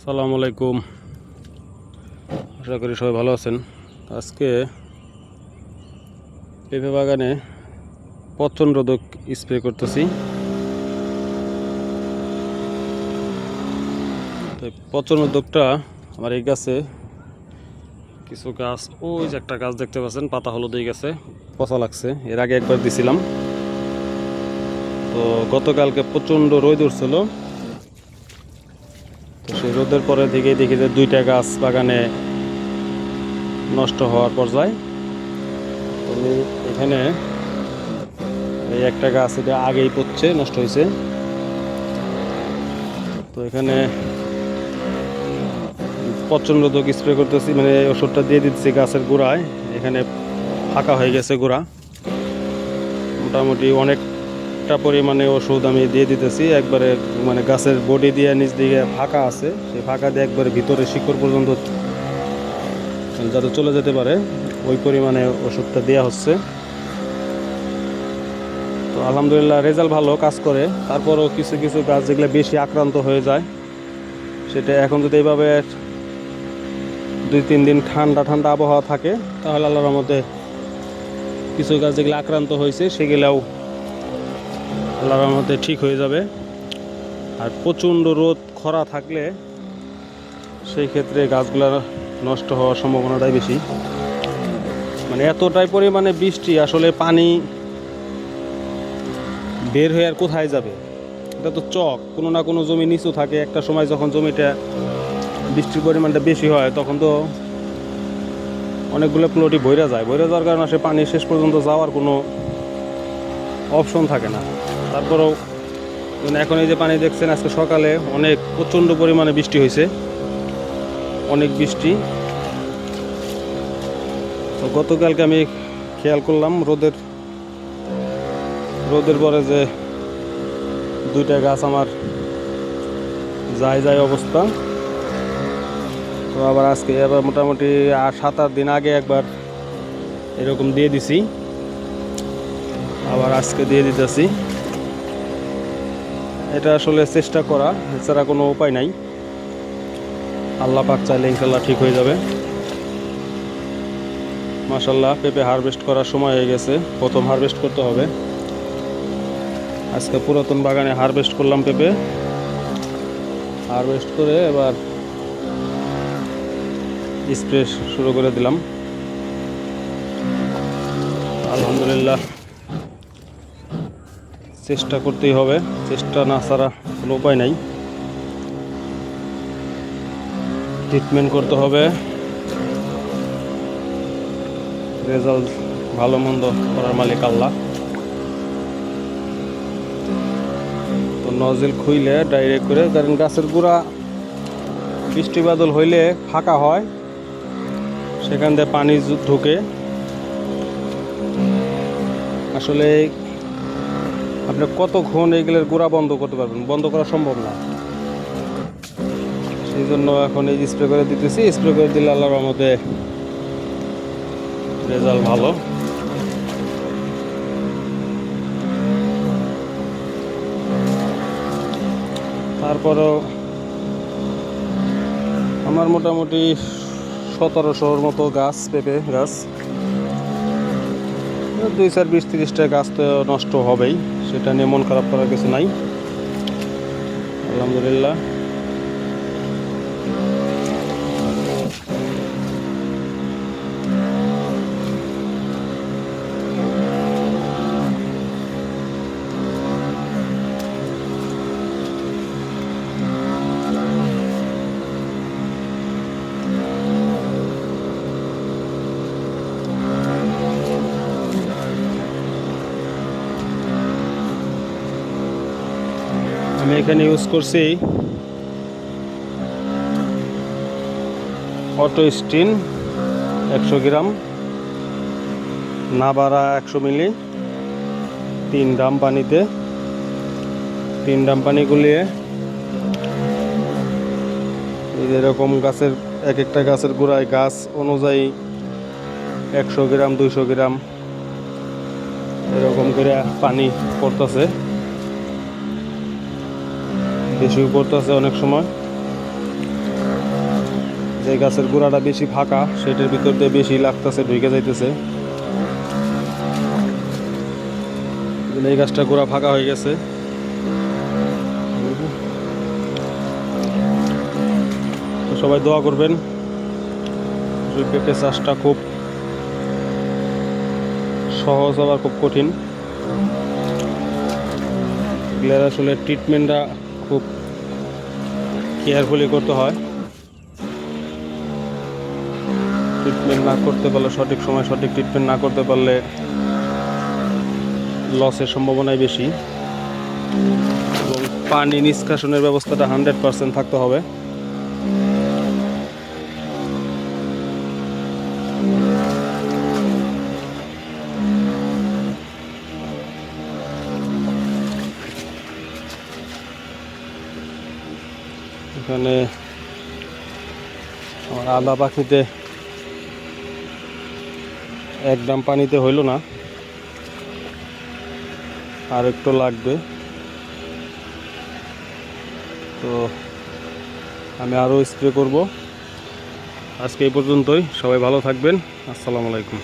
আসসালামু আলাইকুম। আশা করি সবাই ভালো আছেন। আজকে পেঁপে বাগানে পচন রোধক স্প্রে করতেছি। তো পচন রোধকটা আমার এই গাছে কিছু গাছ, ওই যে একটা গাছ দেখতে পাচ্ছেন পাতা হলুদ হয়ে গেছে, পচা লাগছে। এর আগে একবার দিছিলাম। তো গতকালকে প্রচণ্ড রোদ উঠছিল। তো সেই রোদের পরে দিকে দেখি যে দুইটা গাছ বাগানে নষ্ট হওয়ার পর্যায়ে। আমি এখানে এই একটা গাছ এটা আগেই পড়ছে, নষ্ট হয়েছে। তো এখানে পচন রোধক স্প্রে করতেছি, মানে ওষুধটা দিয়ে দিচ্ছি গাছের গোড়ায়। এখানে ফাঁকা হয়ে গেছে গোড়া, মোটামুটি অনেকটা পরিমাণে ওষুধ আমি দিয়ে দিতেছি একবারে, মানে গাছের বডি দিয়ে নিচ দিকে ফাঁকা আছে, সেই ফাঁকা দিয়ে একবারে ভিতরে শিকড় পর্যন্ত যাতে চলে যেতে পারে ওই পরিমাণে ওষুধটা দেওয়া হচ্ছে। তো আলহামদুলিল্লাহ রেজাল্ট ভালো, কাজ করে। তারপরও কিছু কিছু গাছ যেগুলো বেশি আক্রান্ত হয়ে যায়, সেটা এখন যদি এইভাবে 2-3 দিন ঠান্ডা ঠান্ডা আবহাওয়া থাকে, তাহলে আল্লাহর রহমতে কিছু গাছ যেগুলো আক্রান্ত হয়েছে সেগুলোও আল্লাহর রহমতে ঠিক হয়ে যাবে। আর প্রচণ্ড রোদ খরা থাকলে সেই ক্ষেত্রে গাছগুলো নষ্ট হওয়ার সম্ভাবনাটাই বেশি। মানে এতটাই পরিমাণে বৃষ্টি, আসলে পানি বের হয়ে আর কোথায় যাবে? এটা তো চক, কোনো না কোনো জমি নিচু থাকে। একটা সময় যখন জমিটা বৃষ্টির পরিমাণটা বেশি হয়, তখন তো অনেকগুলো প্লটই ভরে যায়। ভরে যাওয়ার কারণে সে পানি শেষ পর্যন্ত যাওয়ার কোনো অপশন থাকে না। তারপরেও এখন এই যে পানি দেখছেন, আজকে সকালে অনেক প্রচণ্ড পরিমাণে বৃষ্টি হয়েছে, অনেক বৃষ্টি। তো গতকালকে আমি খেয়াল করলাম রোদের পরে যে দুইটা গাছ আমার যায় অবস্থা। তো আবার আজকে মোটামুটি 7-8 দিন আগে একবার এরকম দিয়ে দিছি, আবার আজকে দিয়ে দিতেছি। এটা আসলে চেষ্টা করা, এছাড়া কোনো উপায় নাই। আল্লাহ পাক চাইলে ইনশাল্লাহ ঠিক হয়ে যাবে। মাশাল্লাহ, পেঁপে হারভেস্ট করার সময় হয়ে গেছে। প্রথম হারভেস্ট করতে হবে। আজকে পুরাতন বাগানে হারভেস্ট করলাম পেঁপে। হারভেস্ট করে এবার স্প্রে শুরু করে দিলাম। আলহামদুলিল্লাহ, চেষ্টা করতেই হবে, চেষ্টা না ছাড়া কোনো উপায় নাই। ট্রিটমেন্ট করতে হবে, রেজাল্ট ভালো মন্দ করার মালিক আল্লাহ। তো নজল খুইলে ডাইরেক্ট করে, কারণ গাছের গোড়া বৃষ্টি বাদল হইলে ফাঁকা হয়, সেখান দিয়ে পানি ঢুকে। আসলে আপনি কতক্ষণ এইগুলোর গোড়া বন্ধ করতে পারবেন? বন্ধ করা সম্ভব না। সেই জন্য এখন এই স্প্রে করে দিতেছি। স্প্রে করে দিলে আল্লাহর রহমতে রেজাল্ট ভালো। তারপরেও আমার মোটামুটি 1700-র মতো গাছ, পেঁপে গাছ। 2-4-20-30টা গাছ তো নষ্ট হবেই, সেটা নিয়ে মন খারাপ করার কিছু নাই। আলহামদুলিল্লাহ। আমি এখানে ইউজ করছি অটো স্টিন 100 গ্রাম, নাবারা 100 মিলি, 3 ড্রাম পানিতে। 3 ড্রাম পানি গুলিয়ে এরকম গাছের এক একটা গাছের গোড়ায় গাছ অনুযায়ী 100 গ্রাম 200 গ্রাম এরকম করে পানি পড়তেছে, বেশিও পড়তেছে অনেক সময়। যে গাছের গোড়াটা বেশি ফাঁকা সেটার ভিতর দিয়ে বেশি লাগতেছে, ঢুকে যাইতেছে। এই গাছটা গোড়া ফাঁকা হয়ে গেছে। তো সবাই দোয়া করবেন। জুঁই পেঁপে চাষটা খুব সহজ আবার খুব কঠিন। এগুলোর আসলে ট্রিটমেন্টটা খুব কেয়ারফুলি করতে হয়। ট্রিটমেন্ট না করতে পারলে, সঠিক সময় সঠিক ট্রিটমেন্ট না করতে পারলে লসের সম্ভাবনাই বেশি। এবং পানি নিষ্কাশনের ব্যবস্থাটা 100% থাকতে হবে। এখানে আমার আদা পাখিতে এক ড্রাম পানিতে হইল না, আর একটু লাগবে। তো আমি আরও স্প্রে করব। আজকে এই পর্যন্তই। সবাই ভালো থাকবেন। আসসালামু আলাইকুম।